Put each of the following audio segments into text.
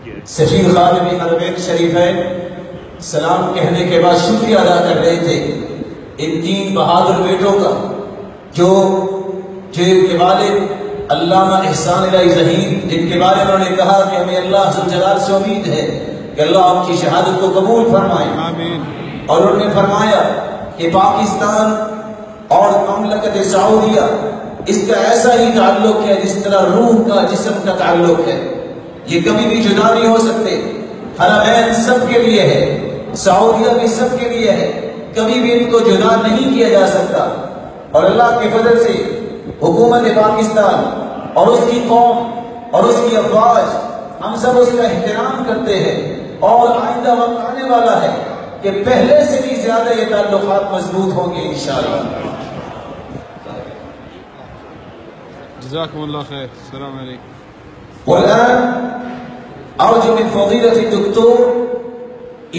सफीर खादिम हरमैन शरीफैन सलाम कहने के बाद शुक्रिया अदा कर रहे थे इन तीन बहादुर बेटों का जो इनके वालिद अल्लामा एहसान इलाही ज़हीर, जिनके बारे में उन्होंने कहा कि हमें अल्लाह जुल जलाल से उम्मीद है कि अल्लाह उनकी शहादत को कबूल फरमाए। आमीन। और उन्होंने फरमाया कि पाकिस्तान और ममलकत सऊदिया इसका ऐसा ही ताल्लुक है जिस तरह रूह का जिस्म का ताल्लुक है, ये कभी भी जुदा नहीं हो सकते। हरमैन सबके लिए है, सऊदिया भी सबके लिए है, कभी भी इनको जुदा नहीं किया जा सकता। और अल्लाह के फजल से हुकूमत पाकिस्तान और उसकी कौम और उसकी अफवाज हम सब उसका एहतराम करते हैं और आइंदा वक्त आने वाला है कि पहले से भी ज्यादा ये ताल्लुकात मजबूत होंगे इंशाअल्लाह। जज़ाकुमुल्लाह खैर। अस्सलाम वालेकुम। वल्आन अर्जु मिन फ़ज़ीलति दुक्तोर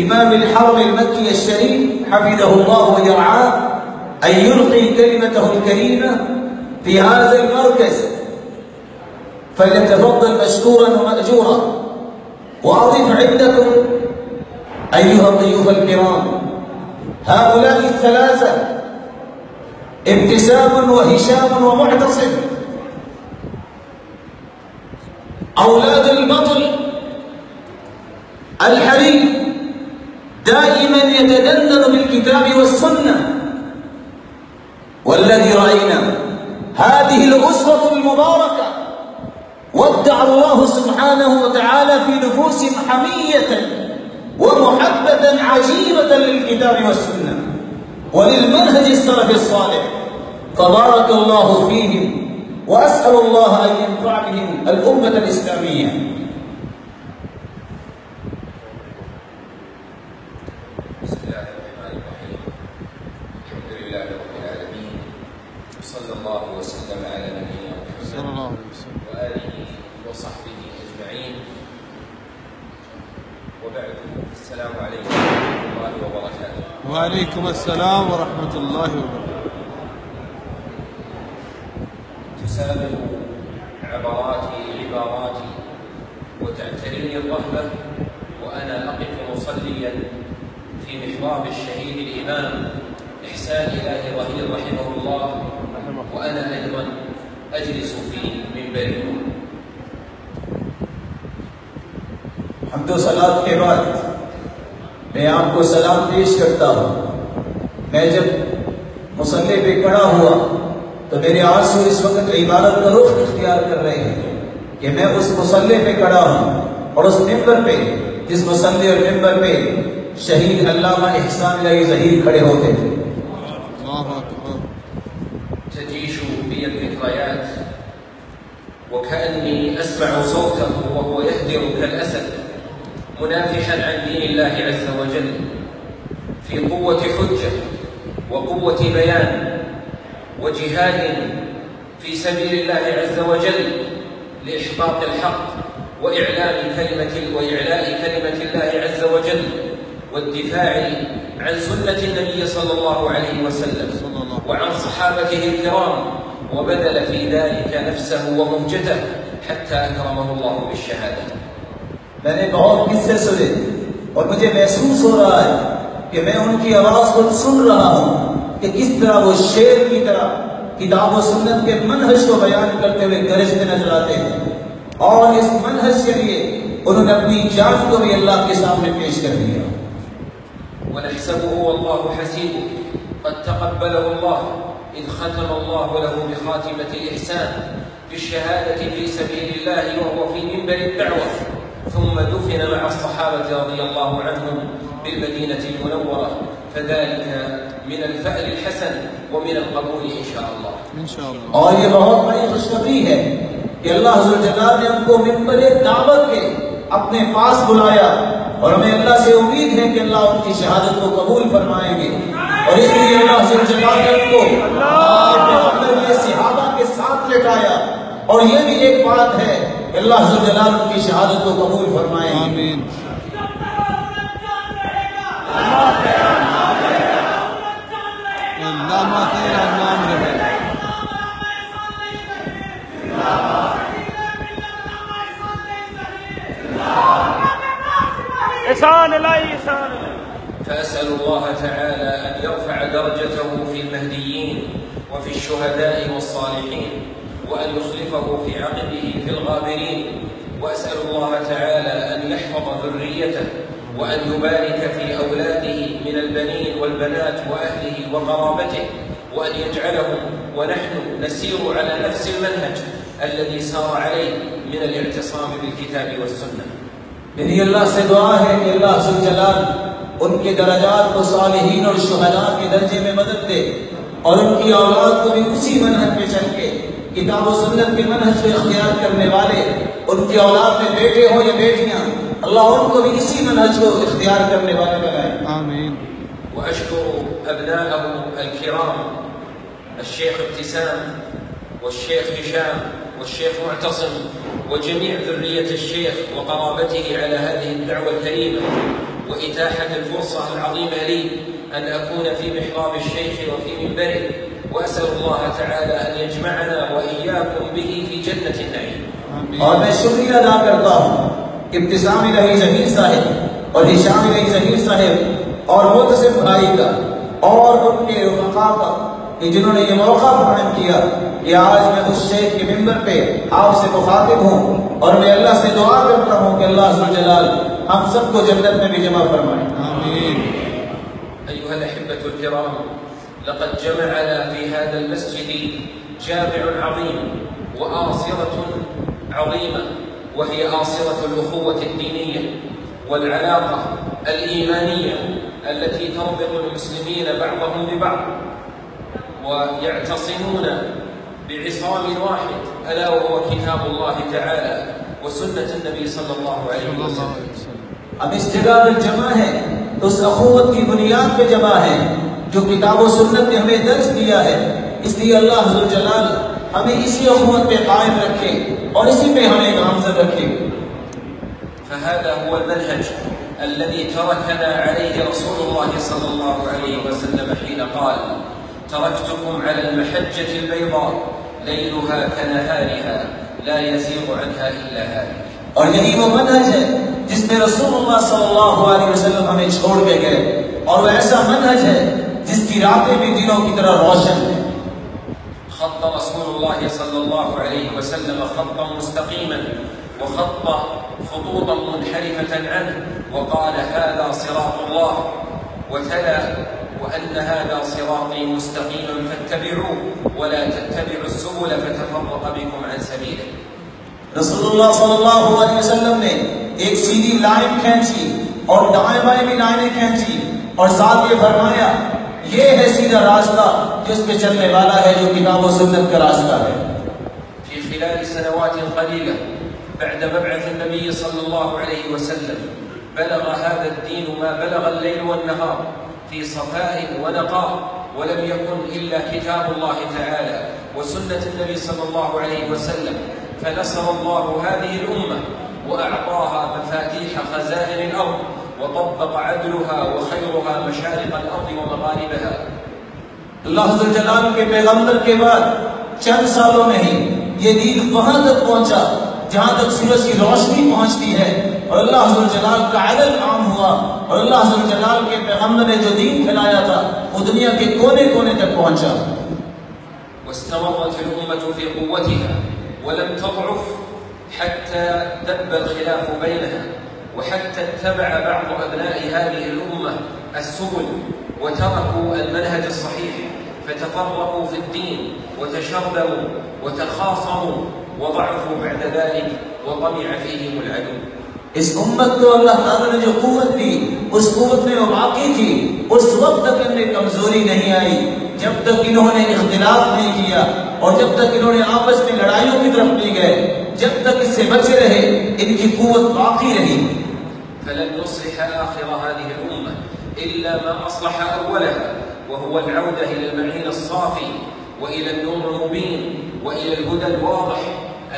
इमाम अल-हरम अल-मक्की अश-शरीफ हफ़िज़हुल्लाह व यरआह अन युल्क़ी कलिमतहु अल-करीमा في هذا المركز فليتفضل مشكورا ومأجورا। وأضيف عندكم أيها الضيوف الكرام هؤلاء الثلاثة ابتسام وهشام ومعتصم أولاد البطل الحريم دائما يتدندن بالكتاب والسنة، والذي رأينا هذه الأسرة المباركة ودع الله سبحانه وتعالى في نفوسهم حمية ومحبة عجيبة للكتاب والسنة وللمنهج السلف الصالح، فبارك الله فيهم وأسأل الله أن ينفع بهم الأمة الإسلامية. بسم الله الرحمن الرحيم. الحمد لله رب العالمين، صلى الله وسلم على نبينا محمد وآله وصحبه أجمعين، وبعد. السلام عليكم ورحمة الله وبركاته. وعليكم السلام ورحمة الله وبركاته. تسابق عباراتي وتعتريني الرهبة وأنا أقف مصليا في محراب الشهيد الإمام إحسان إلهي ظهير رحمه الله، وأنا أيضا أجلس في منبره. हमदो सलात के बाद मैं आपको सलाम पेश करता हूँ। मैं जब मुसल्ले पे खड़ा हुआ तो मेरे आंसू इस वक्त इबादत का रुख इख्तियार कर रहे हैं कि मैं उस मुसल्ले पे खड़ा हूँ और उस मिंबर पे, जिस मुसल्ले और मिंबर पे शहीद अल्लामा एहसान इलाही ज़हीर खड़े होते थे। تجيش بي الذكريات وكأني أسمع صوته وهو يهدر كالأسد منافحا عن دين الله عز وجل في قوة حجة وقوة بيان وجهاد في سبيل الله عز وجل لإحقاق الحق وإعلاء كلمة الله عز وجل والدفاع عن سنة النبي صلى الله عليه وسلم وعن صحابته الكرام، وبذل في ذلك نفسه ومهجته حتى أكرمه الله بالشهادة. मैंने बहुत किस्से सुने और मुझे महसूस हो रहा है कि मैं उनकी आवाज को सुन रहा हूँ कि किस तरह वो शेर की तरह किताब और सुन्नत के मनहज को बयान करते हुए गरजते नजर आते हैं, और इस मनहज के लिए उन्होंने अपनी जान को भी अल्लाह के सामने पेश कर दिया। ونحسبه والله حسيبه قد تقبله الله إذ ختم الله له بخاتمة الإحسان بالشهادة في سبيل الله وهو في منبر الدعوة، ثم دفن مع الصحابة رضي الله عنهم بالمدينة المنورة، فذلك من الفأل الحسن ومن القبول إن شاء الله. إن شاء الله. और ये बहुत बड़ी खुशखबरी है कि अल्लाह जुल जलाल ने हमको मिंबर दावत के अपने पास बुलाया, और हमें अल्लाह से उम्मीद है कि अल्लाह उनकी शहादत को कबूल फरमाएंगे, और इसलिए अल्लाह जुल जलाल ने उनको सहाबा के साथ लेटाया। और ये भी एक बात है कि अल्लाह जुल जलाल उनकी शहादत को कबूल फरमाएंगे। आमीन। अल्लाह तेरा नाम रहे। فأسأل الله تعالى أن يرفع درجته في المهديين وفي الشهداء والصالحين، وأن يخلفه في عقبه في الغابرين، وأسأل الله تعالى أن يحفظ ذريته، وأن يبارك في أولاده من البنين والبنات وأهله وقرابته، وأن يجعلهم ونحن نسير على نفس المنهج الذي سار عليه من الاعتصام بالكتاب والسنة. मेरी अल्लाह से दुआ है कि अल्लाह सुल जलाल उनके दरजात को सालिहीन और शुहदा के दर्जे में मदद दे और उनकी औलाद को भी उसी मनहज पे चल के किताब और सुन्नत के मनहज को इख्तियार करने वाले, उनकी औलाद में बेटे हो या बेटियां, अल्लाह उनको भी इसी मनहज को इख्तियार करने वाले बनाए। आमीन। وأشكر أبناءه الكرام الشيخ ابتسام والشيخ هشام والشيخ معتصم وجميع ذرية الشيخ وقرابته على هذه الدعوة الكريمة وإتاحة الفرصة العظيمة لي أن أكون في محراب الشيخ وفي منبره، وأسأل الله تعالى أن يجمعنا وإياكم به في جنة النعيم. और मैं शुक्रिया अदा करता हूँ इब्तिसाम इलाही ज़हीर साहिब और हिशाम इलाही ज़हीर साहिब और मुतसिम भाई का और उनके रुफ़क़ा का कि जिन्होंने ये मौका फराहम किया कि आज मैं उस शेख के मिंबर पे आपसे मुखातिब हूँ और मैं अल्लाह से दुआ करता हूँ कि अल्लाह ज़ुल जलाल हम सबको जन्नत में भी जमा फरमाए। आमीन। أيها الأحبة الكرام، لقد جمعنا في هذا المسجد جامع عظيم وآصرة عظيمة، وهي آصرة الأخوة الدينية والعلاقة الإيمانية التي تربط المسلمين بعضهم ببعض ويعتصمون بعصام واحد ألا وهو كتاب الله تعالى وسنة النبي صلى الله عليه وسلم. अब इस जगह पर जमा है तो उस अखुवत की बुनियाद पे जमा है जो किताब और सुन्नत ने हमें दर्ज दिया है। इसलिए अल्लाह ज़ुल जलाल हमें इसी अखुवत पे कायम रखे और इसी पे हमें गामज़द रखे। فهذا هو المنهج الذي تركنا عليه رسول الله صلى الله عليه وسلم حين قال: تركتكم على المحجة البيضاء ليلها كنهارها لا يزيغ عنها إلا هالك. और यही वो मनहज है जिसमें रसूलुल्लाह सल्लल्लाहु अलैहि वसल्लम हमें छोड़ के गए, और वो ऐसा मनहज है जिसकी रातें भी दिनों की तरह रोशन है। خط رسول الله صلى الله عليه وسلم خطا مستقيما وخط خطوطا منحرفة عنه وقال: هذا صراط الله، وتلا: وأن هذا صراطي مستقيما فاتبعوه ولا تتبعوا السبل فتفرق بكم عن سبيله. रसूलुल्लाह सल्लल्लाहु अलैहि वसल्लम ने एक सीधी लाइन खींची और दाएं बाएं भी लाइनें खींची और साथ ये फरमाया, ये है सीधा रास्ता जिस पे चलने वाला है जो किताब और सुन्नत का रास्ता है। في خلال سنوات قليلة بعد مبعث النبي صلى الله عليه وسلم بلغ هذا الدين ما بلغ الليل والنهار في صفاء ونقاء، ولم يكن إلا كتاب الله تعالى وسنة النبي صلى الله عليه وسلم، فنصر الله هذه الأمة وأعطاها مفاتيح خزائن الأرض وطبق عدلها وخيرها مشارق الأرض ومغاربها. अल्लाह ज़ुल जलाल के पैगंबर के बाद चंद सालों में ही ये दीन वहां तक पहुंचा जहां तक सूरज की रोशनी पहुंचती है, और अल्लाह ज़ुल जलाल का अदल आम हुआ, और अल्लाह ज़ुल जलाल के पैगंबर ने जो दीन फैलाया था वो दुनिया के कोने कोने तक पहुंचा। واستمرت الأمة في قوتها ولم تضعف حتى دب الخلاف بينها، وحتى اتبع بعض أبناء هذه الأمة السبل وتركوا المنهج الصحيح فتفرقوا في الدين وتشرذموا وتخاصموا وضعفوا بعد ذلك وطمع فيهم العدو. इस उम्मत को अल्लाह ताला ने जो कुव्वत दी उस कुव्वत में वो बाकी थी। उस वक्त तक इनमें कमजोरी नहीं आई जब तक इन्होंने इख्तिलाफ नहीं किया और जब तक इन्होंने आपस में लड़ाइयों की तरफ नहीं गए, जब तक इससे बचे रहे इनकी कुव्वत बाकी रही। فلن يصلح آخر هذه الأمة إلا ما أصلح أولها، وهو العودة إلى المعين الصافي وإلى النور المبين وإلى الهدى الواضح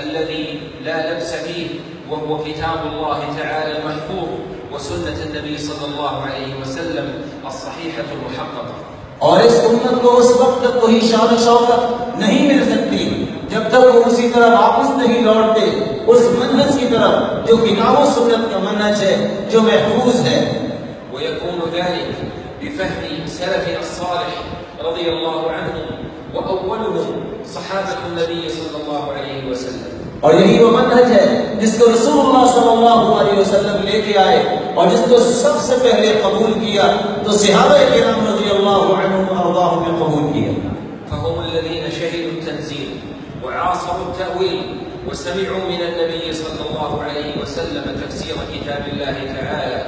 الذي لا لبس فيه، وهو كتاب الله تعالى المحفوظ وسنة النبي صلى الله عليه وسلم الصحيحة المحققة. और इस उम्मत को उस वक्त तक कोई शान शौकत नहीं मिल सकती जब तक वो उसी तरह वापस नहीं लौटते उस मनहज की तरफ जो किताब और सुन्नत का मनहज है, जो महफूज है। ويكون ذلك بفهم سلفنا الصالح رضي الله عنهم وأولهم صحابة النبي صلى الله عليه وسلم। और यही वो मनहज है जिसको रसूलुल्लाह सल्लल्लाहु अलैहि वसल्लम लेके आए और जिसको सबसे पहले कबूल किया तो सहाबा किराम रज़ियल्लाहु अन्हुम व अरज़ाहुम ने कबूल किया। فهم الذين شهدوا التنزيل وعاصروا التأويل وسمعوا من النبي صلى الله عليه وسلم تفسير كتاب الله تعالى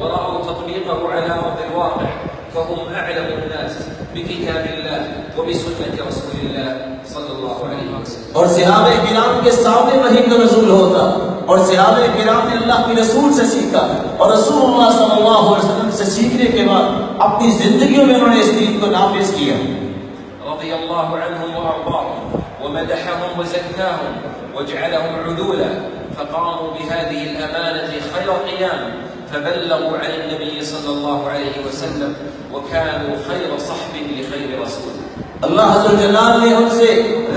ورأوا تطبيقه على أرض الواقع، فهم أعلم الناس بكتاب الله وبسنة رسول الله صلى الله عليه وسلم। और सहाबा किराम के सामने वही का नज़ूल होता और सहाबा किराम ने अल्लाह के रसूल से सीखा और रसूलुल्लाह सल्लल्लाहु अलैहि वसल्लम से सीखने के बाद अपनी जिंदगियों में उन्होंने इस दीन को नाफिज किया। رضي الله عنهم وأرضاهم ومدحهم وزكاهم وجعلهم عدولا، فقاموا بهذه الأمانة خير قيام، فبلغوا عن النبي صلى الله عليه وسلم وكانوا خير صحب لخير رسول। अल्लाह अज़्ज़ल जलाल ने उनसे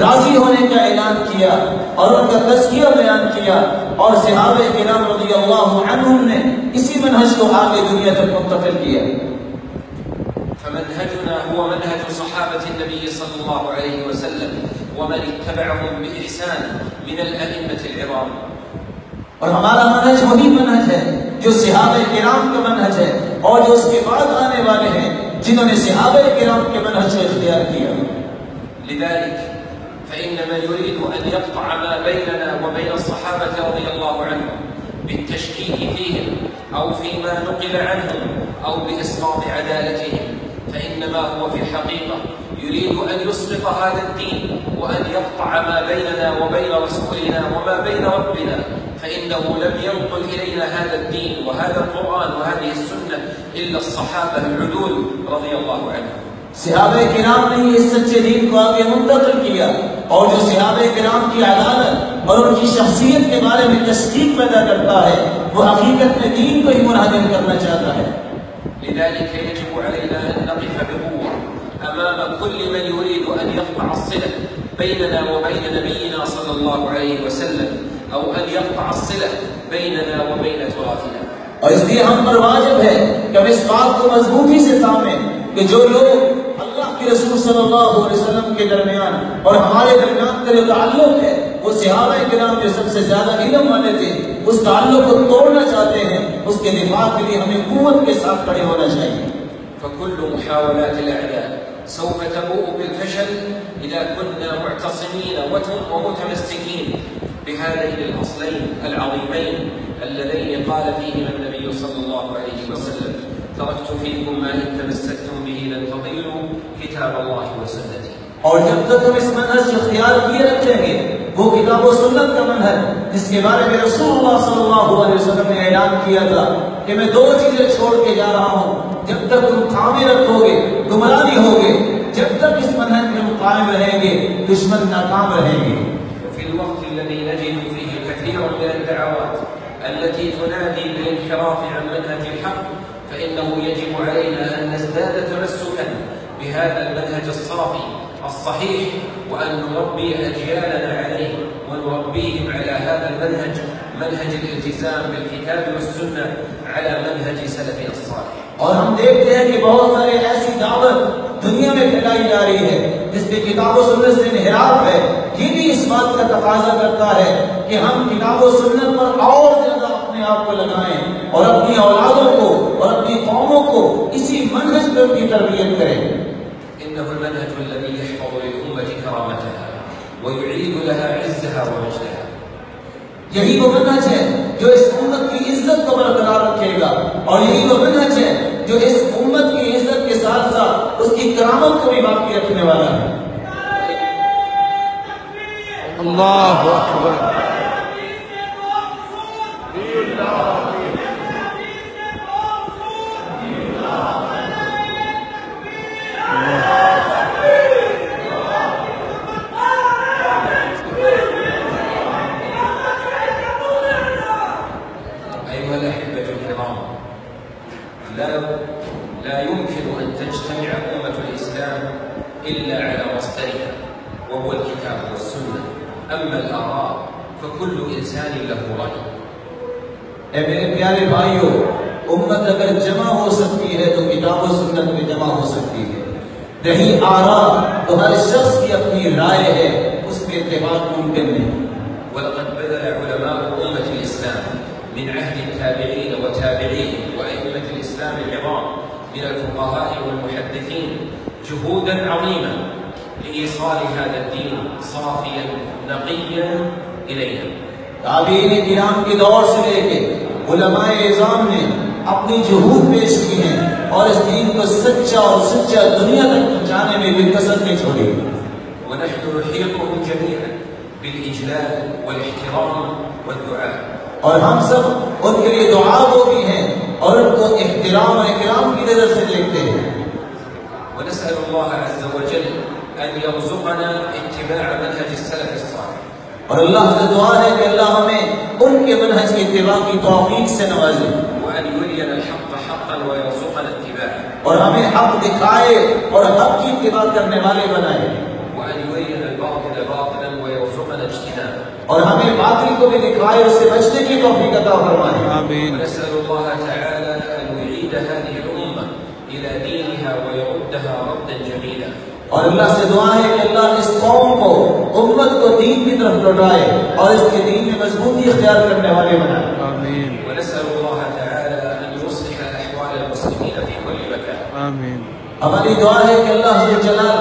राजी होने का ऐलान किया और उनका तज़किया बयान किया और सहाबा किराम रज़ियल्लाहु अन्हुम ने इसी मनहज को आगे दुनिया तक मुंतकिल किया। فمنهجنا هو منهج صحابة النبي صلى الله عليه وسلم ومن اتبعهم بإحسان من الأئمة العظام। और हमारा मनहज वही मनहज है जो सहाबा किराम का मनहज है और जो उसके बाद आने वाले हैं जिन्होंने सहाबा किराम के मनहज को इख्तियार किया। لذلك فإن من يريد أن يقطع ما بيننا وبين الصحابة رضي الله عنهم بالتشكيك فيهم أو فيما نقل عنهم أو بإسقاط عدالتهم، فإنما هو في الحقيقة يريد أن يسقط هذا الدين وأن يقطع ما بيننا وبين رسولنا وما بين ربنا، فإنه لم ينقل إلينا هذا الدين وهذا القرآن وهذه السنة إلا الصحابة العدول رضي الله عنهم। सहाबा किराम ने इस सच्चे दीन को आगे मुंतकिल किया और जो सहाबा किराम की अदालत और उनकी शख्सियत के बारे में तस्दीक पैदा करता है वो हकीकत में दीन को ही मुनहदिम करना चाहता है। لذلك يجب علينا أن نقف بقوة أمام كل من يريد أن يقطع الصلة بيننا وبين نبينا صلى الله عليه وسلم أو أن يقطع الصلة بيننا وبين تراثنا। और इसलिए हम पर वाजिब है कि हम इस बात को मजबूती से थामें कि जो लोग अल्लाह के रसूल सल्लल्लाहु अलैहि वसल्लम के दरमियान और हमारे दरमियान का जो ताल्लुक है वो सहाबा किराम जो सबसे ज्यादा इल्म वाले थे उस ताल्लुक को तोड़ना चाहते हैं, उसके दिफा के लिए हमें कुव्वत के साथ खड़े होना चाहिए। فكل محاولات الأعداء سوف تبوء بالفشل إذا كنا معتصمين ومتمسكين بهذين الأصلين العظيمين اللذين قال فيهما النبي صلى الله عليه وسلم: تركت فيكم ما إن تمسكتم به لن تضلوا كتاب الله وسنتي। और जब तक हम इस मनहज को ख्याल किए रखेंगे वो किताब और सुन्नत का मनहज जिसके बारे में रसूलुल्लाह सल्लल्लाहु अलैहि वसल्लम ने ऐलान किया था कि मैं दो चीजें छोड़ के जा रहा हूँ, जब तक तुम थामे रखोगे गुमराह नहीं होगे, जब तक इस मनहज में हम कायम रहेंगे दुश्मन नाकाम रहेंगे। في الوقت الذي نجد فيه كثيرا من الدعوات التي تنادي بالانحراف عن منهج الحق، فإنه يجب علينا أن نزداد تمسكا بهذا المنهج الصافي الصحيح وأن نربي أجيالنا عليه ونربيهم على هذا المنهج، منهج الالتزام بالكتاب والسنة على منهج سلفنا الصالح। और हम देखते हैं कि बहुत सारे ऐसी दावत दुनिया में फैलाई जा रही है जिसमें किताब और सुन्नत से इन्हिराफ है। ये भी इस बात का तकाजा करता है कि हम किताब और सुन्नत पर और ज्यादा अपने आप को लगाएं और अपनी औलादों को और अपनी कौमों को इसी मनहज पर की तरबियत करें। إنه المنهج الذي يحفظ للأمة كرامتها ويعيد لها عزها ومجدها। यही वो मनहज है जो इस उम्मत की इज्जत को बरकरार रखेगा और यही वो मनहज है जो इस उम्मत की इज्जत के साथ साथ उसकी करामत को भी बाकी रखने वाला है। अल्लाहु अकबर। أيها الأحبة الكرام، لا يمكن أن تجتمع أمة الإسلام إلا على مصدرها وهو الكتاب والسنة. أما الآراء فكل إنسان له رأي. मेरे प्यारे भाइयों, उम्मत अगर जमा हो सकती है तो किताब और सुन्नत में जमा हो सकती है। रही आरा तो हर शख्स की अपनी राय है, उसके इत्तेफाक मुमकिन नहीं। ولقد بذل علماء أمة الإسلام من عهد التابعين وتابعيهم وأئمة الإسلام العظام من الفقهاء والمحدثين جهودا عظيمة لإيصال هذا الدين صافيا نقيا إلينا. ताबीन किराम के दौर से लेके उलमाए इज़ाम ने अपनी जुहूद पेश की हैं और इस दीन को सच्चा और सच्चा दुनिया तक पहुंचाने में भी कसर नहीं छोड़ी। ونحن نحيطهم جميعا بالإجلال والاحترام والدعاء. और हम सब उनके लिए दुआ वो भी हैं और उनको इख्तिराम और इकराम की नजर से देखते हैं। ونسأل الله عز وجل أن يرزقنا اتباع منهج السلف الصالح. और अल्लाह से दुआ है कि अल्लाह हमें उनके मनहज की इत्तिबा की तौफीक से नवाजे وأن يرينا الحق حقا ويرزقنا اتباعه. और हमें हक दिखाए और हक की इत्तिबा करने वाले बनाए وأن يرينا الباطل باطلا ويرزقنا اجتنابه. और हमें बातिल को भी दिखाए, उससे बचने की तौफीक अता फरमाए। आमीन। ونسأل الله تعالى أن يعيد هذه الأمة إلى دينها ويردها ردا جميلا. और अल्लाह से दुआ है कि अल्लाह इस कौम को, उम्मत को दीन की तरफ लौटाए और इसके दीन में मजबूती इख्तियार करने वाले बनाए। आमीन। ونسأل الله تعالى أن يصلح أحوال المسلمين في كل مكان. आमीन। हमारी दुआ है कि अल्लाह अज़्ज़ जलाल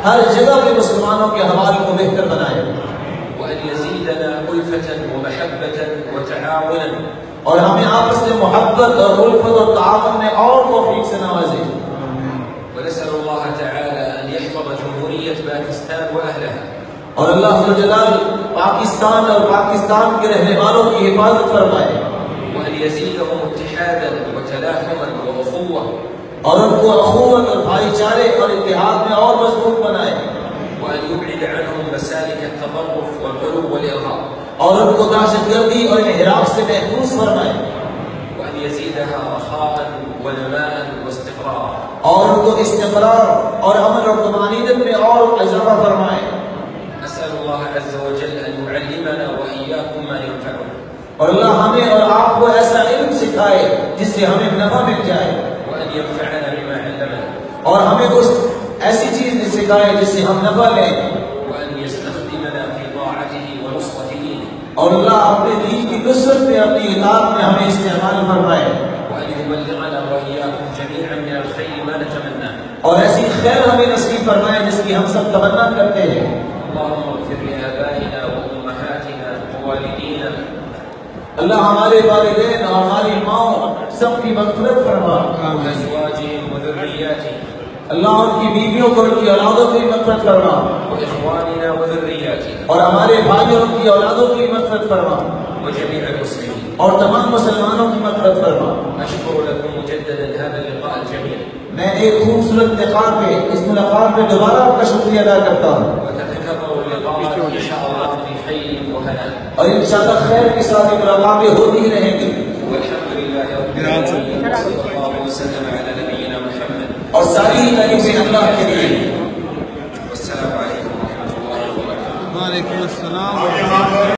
हर जगह पे मुसलमानों के हवाल को बेहतर बनाए وأن يزيدنا ألفة ومحبة وتعاونا. और हमें आपस में मोहब्बत और उल्फत और ताआवुन में और तौफीक से नवाजे। ونسأل الله تعالى أن يحفظ جمهورية باكستان وأهلها. और अल्लाह अज़्ज़ जलाल पाकिस्तान और पाकिस्तान के रहने वालों की हिफाजत फरमाए وأن يزيدهم اتحادا وتلاحما وأخوة. और उनको अखुवत और भाईचारे और इत्तेहाद में और मजबूत बनाए وأن يبعد عنهم مسالك التطرف والغلو والإرهاب. और उनको दहशतगर्दी और इनहिराफ से महफूज फरमाए وأن يزيدها رخاء ونماء واستقرارا. और उनको इस्तिक़रार और अमन और तुमानीनत में और इज़ाफ़ा फरमाए। أسأل الله عز وجل أن يعلمنا وإياكم ما ينفعنا. और अल्लाह हमें और आपको ऐसा इल्म सिखाए जिससे हमें नफा मिल जाए وأن ينفعنا بما علمنا. और हमें कुछ ऐसी चीज सिखाए जिससे हम नफा लें وأن يستخدمنا في طاعته ونصرة دينه. और अल्लाह अपने दीन की नुसरत में, अपनी इताअत में हमें इस्तेमाल फरमाए وأن يبلغنا وإياكم جميعا من الخير ما نتمناه. और ऐसी खैर हमें नसीब फरमाए जिसकी हम सब तमन्ना करते हैं। اللهم اغفر لآبائنا وأمهاتنا ووالدينا. अल्लाह हमारे वालिदैन और हमारी माओ सबकी मग़फ़िरत फरमा। وأزواجهم وذرياتهم. अल्लाह उनकी बीवियों को, उनकी औलादों की मग़फ़िरत फरमा وإخواننا وذرياتنا. और हमारे भाइयों और उनकी औलादों की मग़फ़िरत फरमा وجميع المسلمين. और तमाम मुसलमानों की मग़फ़िरत फरमा। أشكر لكم مجددا هذا اللقاء الجميل. मैं एक खूबसूरत लिक़ा पे, इस मुलाकात में दोबारा आपका शुक्रिया अदा करता हूँ وتتكرر اللقاء إن شاء الله في خير وهناء. और इंशाअल्लाह खैर के साथ ये मुलाकातें होती ही रहेंगी। والحمد لله رب العالمين. صلى الله وسلم على نبينا محمد. और सारी तारीफ़ें अल्लाह के लिए। والسلام عليكم ورحمة الله وبركاته. वालेकुम अस्सलाम।